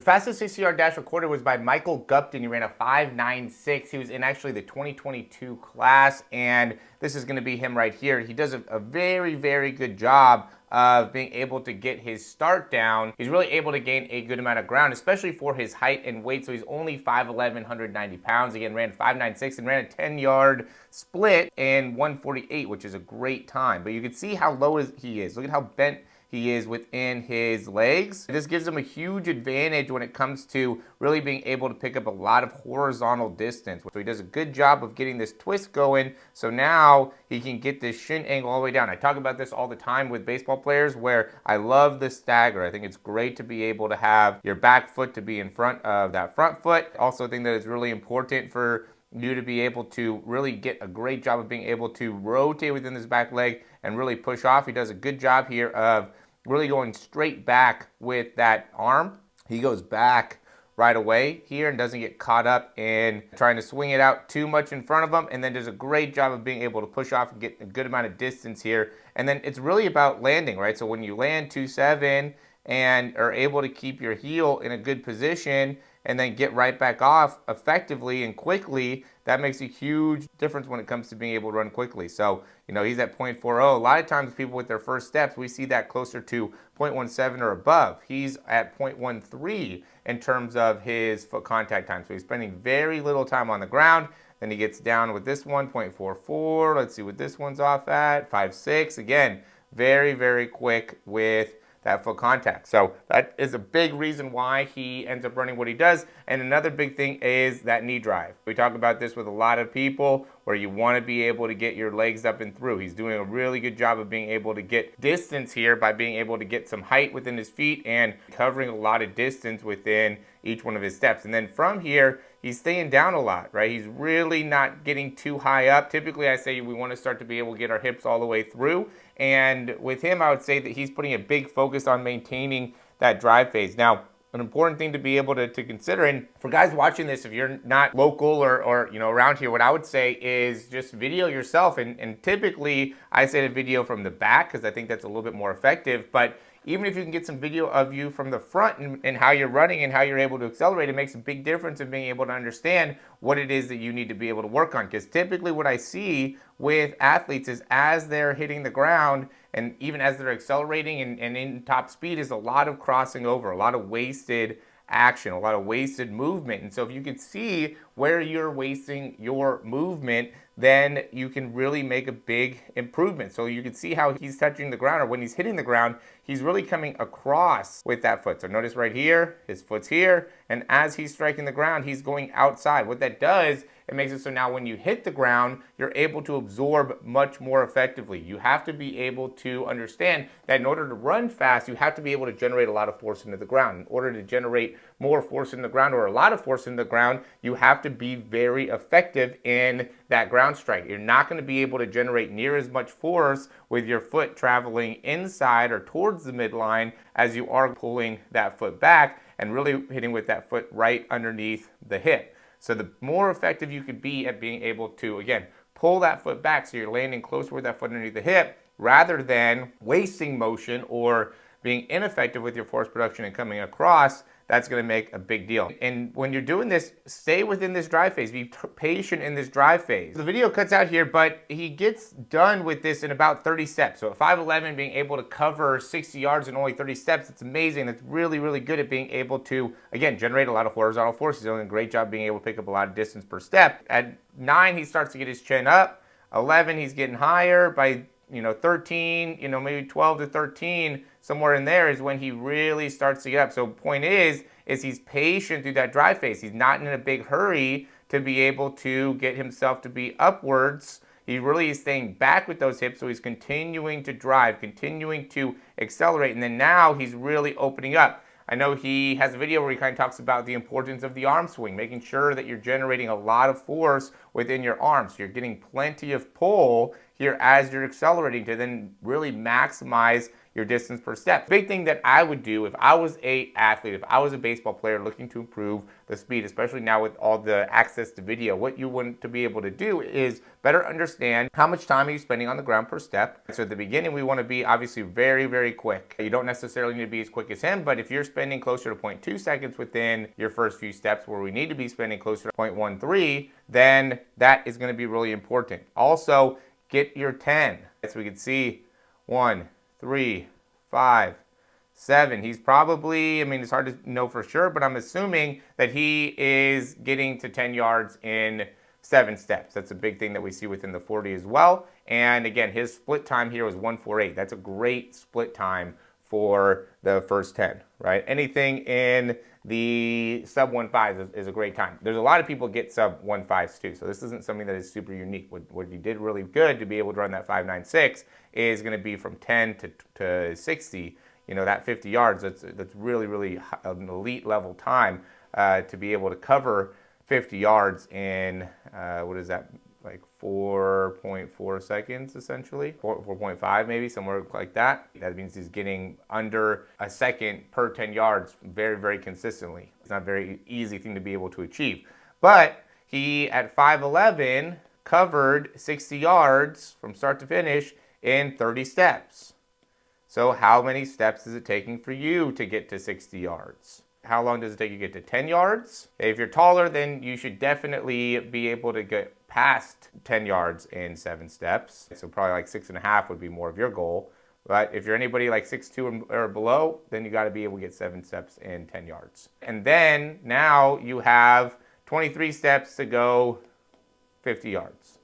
Fastest 60-yard dash recorded was by Michael Gupton. He ran a 5.96. He was in actually the 2022 class, and this is going to be him right here. He does a very, very good job of being able to get his start down. He's really able to gain a good amount of ground, especially for his height and weight. So he's only 5'11", 190 pounds. Again, ran 5.96 and ran a 10-yard split in 1:48, which is a great time. But you can see how low he is. Look at how bent he is within his legs. This gives him a huge advantage when it comes to really being able to pick up a lot of horizontal distance. So he does a good job of getting this twist going, so now he can get this shin angle all the way down. I talk about this all the time with baseball players where I love the stagger. I think it's great to be able to have your back foot to be in front of that front foot. Also, I think that it's really important for you to be able to really get a great job of being able to rotate within this back leg and really push off. He does a good job here of really going straight back with that arm. He goes back right away here and doesn't get caught up in trying to swing it out too much in front of him, and then does a great job of being able to push off and get a good amount of distance here. And then it's really about landing, right? So when you land 2.7 and are able to keep your heel in a good position and then get right back off effectively and quickly, that makes a huge difference when it comes to being able to run quickly. So, he's at 0.40. A lot of times people with their first steps, we see that closer to 0.17 or above. He's at 0.13 in terms of his foot contact time. So he's spending very little time on the ground. Then he gets down with this one, 0.44. Let's see what this one's off at, 5.6. Again, very, very quick with that foot contact. So that is a big reason why he ends up running what he does. And another big thing is that knee drive. We talk about this with a lot of people where you want to be able to get your legs up and through. He's doing a really good job of being able to get distance here by being able to get some height within his feet and covering a lot of distance within each one of his steps. And then from here, he's staying down a lot, right? He's really not getting too high up. Typically, I say we want to start to be able to get our hips all the way through. And with him, I would say that he's putting a big focus on maintaining that drive phase. Now, an important thing to be able to consider, and for guys watching this, if you're not local or around here, what I would say is just video yourself. And typically, I say to video from the back because I think that's a little bit more effective. But even if you can get some video of you from the front and how you're running and how you're able to accelerate, it makes a big difference in being able to understand what it is that you need to be able to work on. Because typically what I see with athletes is as they're hitting the ground and even as they're accelerating and in top speed is a lot of crossing over, a lot of wasted action, a lot of wasted movement. And so if you can see where you're wasting your movement, then you can really make a big improvement. So you can see how he's touching the ground, or when he's hitting the ground, he's really coming across with that foot. So notice right here, his foot's here, and as he's striking the ground, he's going outside. What that does, it makes it so now when you hit the ground, you're able to absorb much more effectively. You have to be able to understand that in order to run fast, you have to be able to generate a lot of force into the ground. In order to generate more force in the ground, or a lot of force in the ground, you have to be very effective in that ground strike. You're not going to be able to generate near as much force with your foot traveling inside or towards the midline as you are pulling that foot back and really hitting with that foot right underneath the hip. So the more effective you could be at being able to, again, pull that foot back so you're landing closer with that foot underneath the hip rather than wasting motion or being ineffective with your force production and coming across, that's going to make a big deal. And when you're doing this, stay within this drive phase. Be patient in this drive phase. The video cuts out here, but he gets done with this in about 30 steps. So at 5'11", being able to cover 60 yards in only 30 steps, it's amazing. It's really, really good at being able to, again, generate a lot of horizontal force. He's doing a great job being able to pick up a lot of distance per step. At 9, he starts to get his chin up. 11, he's getting higher. By 13, maybe 12 to 13, somewhere in there is when he really starts to get up. So point is he's patient through that drive phase. He's not in a big hurry to be able to get himself to be upwards. He really is staying back with those hips, so he's continuing to drive, continuing to accelerate, and then now he's really opening up. I know he has a video where he kind of talks about the importance of the arm swing, making sure that you're generating a lot of force within your arms. So you're getting plenty of pull here as you're accelerating to then really maximize your distance per step. Big thing that I would do if I was a athlete, if I was a baseball player looking to improve the speed, especially now with all the access to video, what you want to be able to do is better understand how much time are you spending on the ground per step. So at the beginning, we want to be obviously very, very quick. You don't necessarily need to be as quick as him, but if you're spending closer to 0.2 seconds within your first few steps where we need to be spending closer to 0.13, then that is going to be really important. Also, get your 10. So we can see 1, 3, 5, 7. He's probably, I mean, it's hard to know for sure, but I'm assuming that he is getting to 10 yards in 7 steps. That's a big thing that we see within the 40 as well. And again, his split time here was 1:48. That's a great split time for the first 10, right? Anything in the sub 1.5 is a great time. There's a lot of people get sub 1.5s too, so this isn't something that is super unique. What you did really good to be able to run that 5.96 is going to be from 10 to 60. You know, that 50 yards, that's really, really an elite level time to be able to cover 50 yards in, what is that, like 4.4 seconds essentially, 4.5 maybe, somewhere like that. That means he's getting under a second per 10 yards very, very consistently. It's not a very easy thing to be able to achieve. But he, at 5'11", covered 60 yards from start to finish in 30 steps. So how many steps is it taking for you to get to 60 yards? How long does it take you to get to 10 yards? If you're taller, then you should definitely be able to get past 10 yards in 7 steps. So probably like 6.5 would be more of your goal. But if you're anybody like 6'2" or below, then you got to be able to get 7 steps in 10 yards. And then now you have 23 steps to go 50 yards.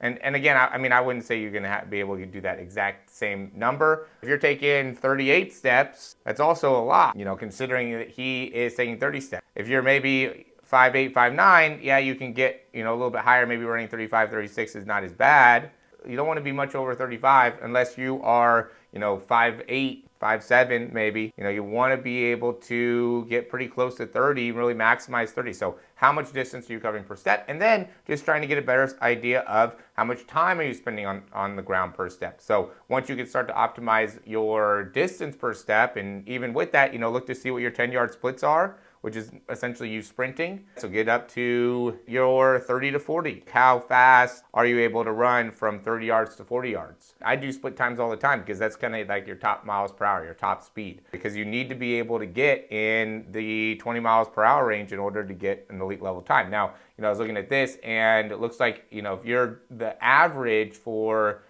And again, I mean, I wouldn't say you're going to be able to do that exact same number. If you're taking 38 steps, that's also a lot, you know, considering that he is taking 30 steps. If you're maybe 5'8", 5'9", yeah, you can get, you know, a little bit higher. Maybe running 35, 36 is not as bad. You don't want to be much over 35 unless you are, you know, 5'8", 5'7", maybe. You know, you want to be able to get pretty close to 30, really maximize 30. So how much distance are you covering per step? And then just trying to get a better idea of how much time are you spending on the ground per step. So once you can start to optimize your distance per step, and even with that, you know, look to see what your 10-yard splits are, which is essentially you sprinting. So get up to your 30 to 40. How fast are you able to run from 30 yards to 40 yards? I do split times all the time because that's kind of like your top miles per hour, your top speed. Because you need to be able to get in the 20 miles per hour range in order to get an elite level time. Now, you know, I was looking at this and it looks like, you know, if you're the average for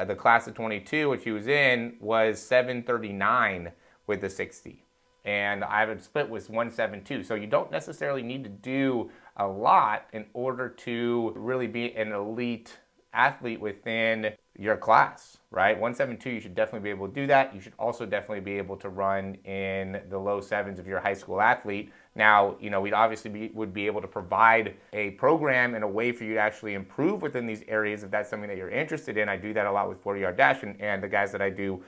the class of 22, which he was in, was 7:39 with the 60. And I have split with 1.72. So you don't necessarily need to do a lot in order to really be an elite athlete within your class, right? 1.72, you should definitely be able to do that. You should also definitely be able to run in the low 7s if you're a high school athlete. Now, you know, we'd obviously would be able to provide a program and a way for you to actually improve within these areas if that's something that you're interested in. I do that a lot with 40-yard dash, and the guys that I do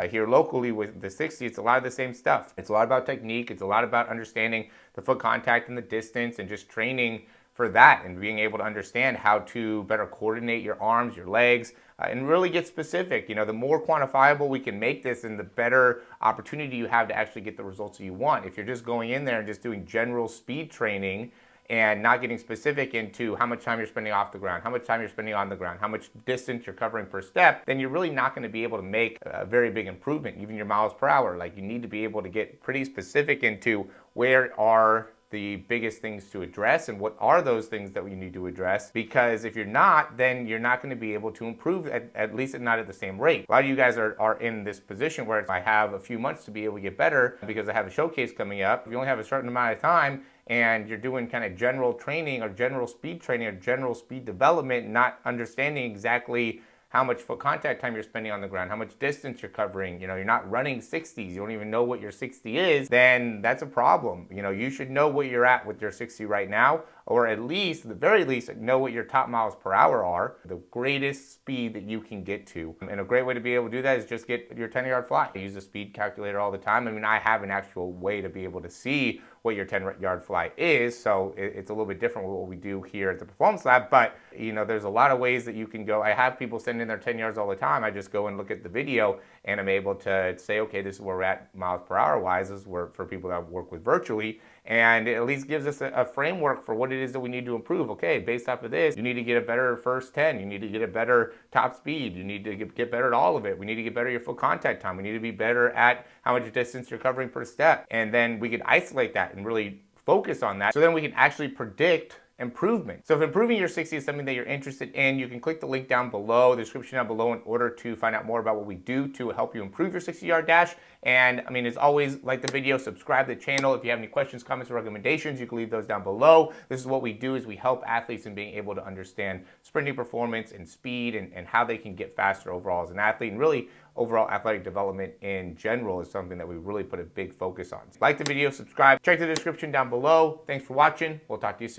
here locally with the 60, it's a lot of the same stuff. It's a lot about technique. It's a lot about understanding the foot contact and the distance and just training for that and being able to understand how to better coordinate your arms, your legs, and really get specific. You know, the more quantifiable we can make this and the better opportunity you have to actually get the results that you want. If you're just going in there and just doing general speed training and not getting specific into how much time you're spending off the ground, how much time you're spending on the ground, how much distance you're covering per step, then you're really not going to be able to make a very big improvement, even your miles per hour. Like, you need to be able to get pretty specific into where are the biggest things to address and what are those things that we need to address, because if you're not, then you're not going to be able to improve, at least not at the same rate. A lot of you guys are in this position where if I have a few months to be able to get better because I have a showcase coming up, if you only have a certain amount of time and you're doing kind of general training or general speed training or general speed development, not understanding exactly how much foot contact time you're spending on the ground, how much distance you're covering, you know, you're not running 60s, you don't even know what your 60 is, then that's a problem. You know, you should know what you're at with your 60 right now. or at least, at the very least, know what your top miles per hour are, the greatest speed that you can get to. And a great way to be able to do that is just get your 10-yard fly. I use a speed calculator all the time. I mean, I have an actual way to be able to see what your 10-yard fly is, so it's a little bit different with what we do here at the Performance Lab, but you know, there's a lot of ways that you can go. I have people send in their 10 yards all the time. I just go and look at the video and I'm able to say, okay, this is where we're at miles per hour wise. This is where, for people that work with virtually, and it at least gives us a framework for what it is that we need to improve. Okay, based off of this, you need to get a better first 10, you need to get a better top speed, you need to get better at all of it, we need to get better at your full contact time, we need to be better at how much distance you're covering per step, and then we can isolate that and really focus on that, so then we can actually predict improvement. So if improving your 60 is something that you're interested in, you can click the link down below, the description down below, in order to find out more about what we do to help you improve your 60-yard dash. And I mean, as always, like the video, subscribe to the channel. If you have any questions, comments, or recommendations, you can leave those down below. This is what we do, is we help athletes in being able to understand sprinting performance and speed, and how they can get faster overall as an athlete, and really overall athletic development in general is something that we really put a big focus on. Like the video, subscribe, check the description down below. Thanks for watching. We'll talk to you soon.